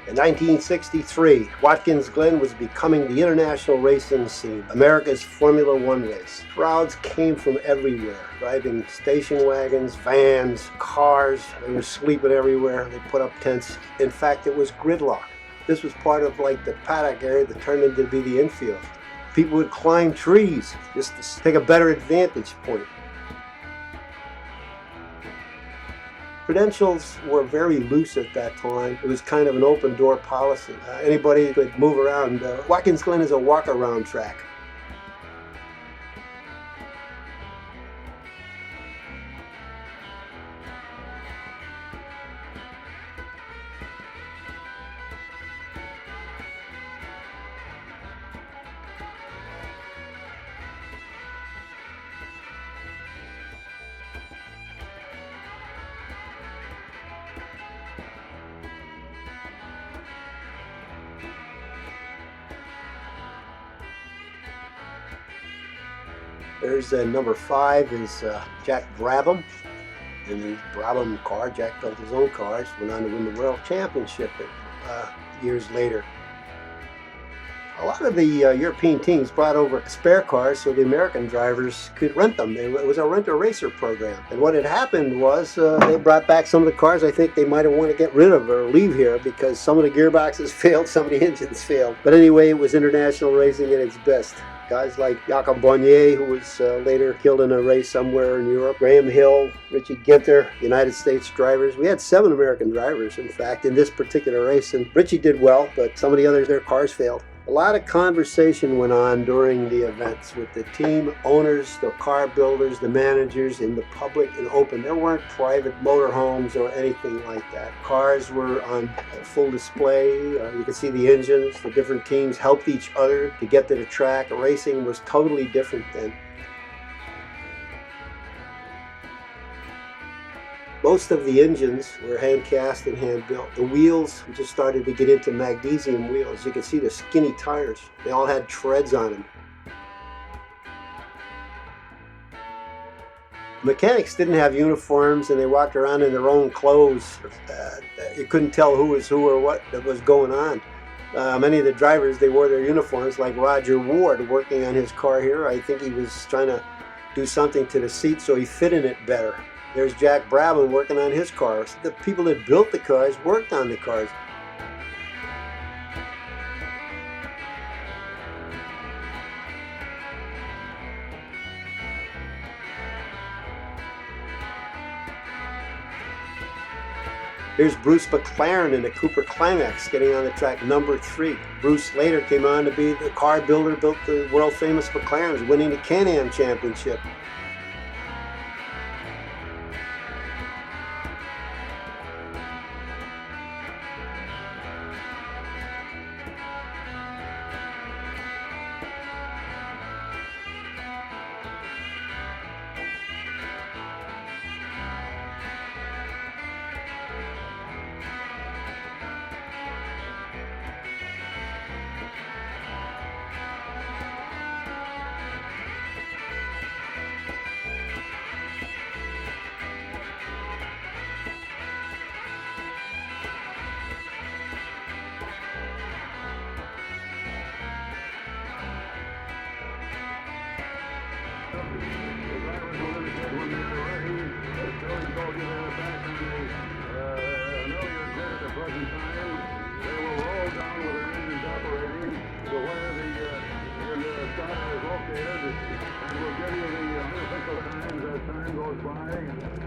In 1963, Watkins Glen was becoming the international racing scene, America's Formula One race. Crowds came from everywhere, driving station wagons, vans, cars. They were sleeping everywhere. They put up tents. In fact, it was gridlock. This was part of like the paddock area that turned into be the infield. People would climb trees just to take a better advantage point. Credentials were very loose at that time. It was kind of an open door policy. Anybody could move around. Watkins Glen is a walk around track. There's number 5 is Jack Brabham. In the Brabham car, Jack built his own cars, went on to win the World Championship years later. A lot of the European teams brought over spare cars so the American drivers could rent them. It was a rent-a-racer program. And what had happened was they brought back some of the cars I think they might have wanted to get rid of or leave here because some of the gearboxes failed, some of the engines failed. But anyway, it was international racing at its best. Guys like Jakob Bonnier, who was later killed in a race somewhere in Europe, Graham Hill, Richie Ginter, United States drivers. We had 7 American drivers, in fact, in this particular race. And Richie did well, but some of the others, their cars failed. A lot of conversation went on during the events with the team owners, the car builders, the managers, in the public and open. There weren't private motorhomes or anything like that. Cars were on full display. You could see the engines. The different teams helped each other to get to the track. Racing was totally different then. Most of the engines were hand cast and hand built. The wheels just started to get into magnesium wheels. You can see the skinny tires. They all had treads on them. Mechanics didn't have uniforms and they walked around in their own clothes. You couldn't tell who was who or what was going on. Many of the drivers, they wore their uniforms, like Roger Ward working on his car here. I think he was trying to do something to the seat so he fit in it better. There's Jack Brabham working on his cars. The people that built the cars worked on the cars. Here's Bruce McLaren in the Cooper Climax getting on the track number 3. Bruce later came on to be the car builder, built the world famous McLarens, winning the Can-Am Championship. And we'll give you the unofficial times as time goes by.